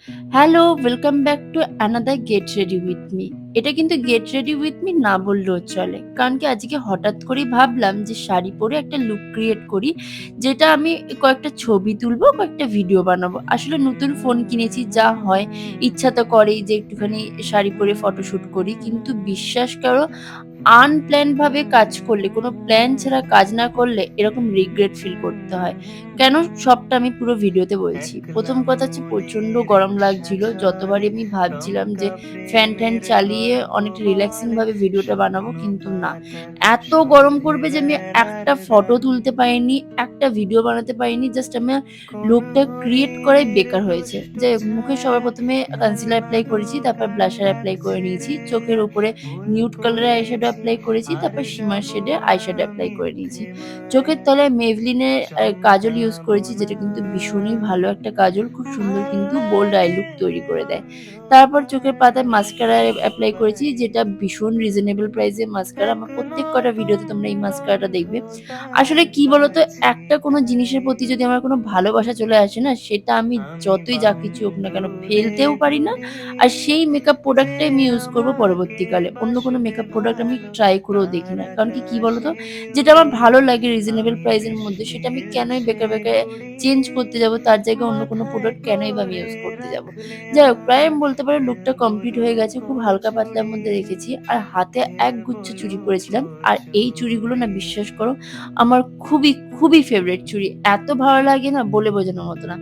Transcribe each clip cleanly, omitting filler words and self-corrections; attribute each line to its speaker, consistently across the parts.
Speaker 1: Hello, welcome back to another get ready with me. এটা কিন্তু get ready with me না বললেও চলে। কারণ কি আজকে হঠাৎ করেই ভাবলাম যে শাড়ি পরে একটা লুক ক্রিয়েট করি। যেটা আমি কয়েকটা ছবি তুলবো, কয়েকটা ভিডিও বানাবো। আসলে নতুন ফোন কিনেছি যা হয় ইচ্ছা তো করেই যে একটুখানি শাড়ি পরে ফটোশুট করি। কিন্তু বিশ্বাস করো আনপ্ল্যান্ড ভাবে কাজ করলে, কোনো প্ল্যান ছাড়া কাজ না করলে এরকম রিগ্রেট ফিল করতে হয়। কেন? সবটা আমি পুরো ভিডিওতে বলছি। ১ম কথা হচ্ছে প্রচন্ড গরম লাগছিল। যতবারই আমি ভাবছিলাম যে ফ্যান-ট্যান চালিয়ে অনেকটা রিল্যাক্সিং ভাবে ভিডিওটা বানাবো কিন্তু না। এত গরম পড়বে যে আমি একটা ফটো তুলতে পারিনি, একটা ভিডিও বানাতে পারিনি। জাস্ট আমার লুকটা ক্রিয়েট করাই বেকার হয়েছে। যাই হোক মুখে সবার ১ম এ কনসিলার এপ্লাই করেছি, তারপর ব্লাশার এপ্লাই করে নিয়েছি। চোখের উপরে নিউড কালারের আইশ্যাডো এপ্লাই করেছি, তারপর শিমার শেডে আইশ্যাডো এপ্লাই করে নিয়েছি। চোখের তলায় Maybelline এর কাজল ইউজ করেছি যেটা কিন্তু ভীষণই ভালো একটা কাজল। খুব সুন্দর কিন্তু বোল্ড আই লুক তৈরি করে দেয়। তারপর চোখের পাতায় মাস্কারা এপ্লাই করেছি যেটা ভীষণ রিজনেবল প্রাইস এর মাস্কারা। আমার প্রত্যেক কটা ভিডিওতে তোমরা এই মাস্কারাটা দেখবে। আসলে কি বলতো একটা কোনো জিনিসের প্রতি যদি আমার কোনো ভালোবাসা চলে আসে না সেটা আমি যতই যা কিছু হোক না কেন ফেলতেও পারি না। আর সেই মেকআপ প্রোডাক্টটাই আমি ইউজ করব পরবর্তীকালে। অন্য কোনো মেকআপ প্রোডাক্ট আমি ট্রাই করেও দেখি না। কারণ কি বলতো? যেটা আমার ভালো লাগে রিজনেবল প্রাইস এর মধ্যে সেটা আমি কেনই বেকার, বেকার চেঞ্জ করতে যাবো? তার জায়গায় অন্য কোনো প্রোডাক্ট কেনই বা আমি ইউজ করতে যাবো? যাই হোক প্রায় আমি বলতে পারো লুকটা কমপ্লিট হয়ে গেছে। খুব হালকা পাতলার মধ্যে রেখেছি। আর হাতে একগুচ্ছ চুড়ি পরেছিলাম। আর এই চুড়িগুলো না বিশ্বাস করো আমার খুবই ফেভারিট চুড়ি। এত ভালো লাগে না বলে বোঝানোর মতো না।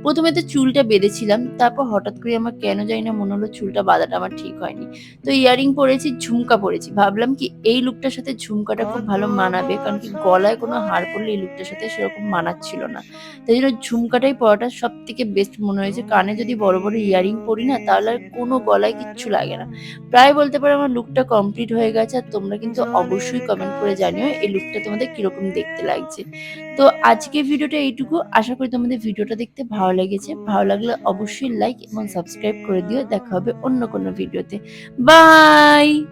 Speaker 1: ১ম এ তো চুলটা বেঁধেছিলাম। তারপর হঠাৎ করে আমার কেন জানি না মনে হলো চুলটা বাঁধাটা আমার ঠিক হয়নি। তো ইয়ারিং পরেছি, ঝুমকা পরেছি। ভাবলাম কি এই লুকটার সাথে ঝুমকাটা খুব ভালো মানাবে। কারণ কি গলায় কোনো হার পরলে এই লুকটার সাথে সেরকম মানাচ্ছিল না। তাই জন্য ঝুমকাটাই পরাটা সবথেকে বেস্ট মনে হয়েছে। কানে যদি বড়, বড় ইয়ারিং পরি না তাহলে আর কোনো গলায় কিচ্ছু লাগে না। প্রায় বলতে পারো আমার লুকটা কমপ্লিট হয়ে গেছে। আর তোমরা কিন্তু অবশ্যই কমেন্ট করে জানিও এই লুকটা তোমাদের কিরকম দেখতে লাগছে। তো আজকের ভিডিওটা এইটুকু। আশা করি তোমাদের ভিডিওটা দেখতে ভালো লেগেছে। ভালো লাগলে অবশ্যই লাইক এবং সাবস্ক্রাইব করে দিও। দেখা হবে অন্য কোনো ভিডিওতে। বাই!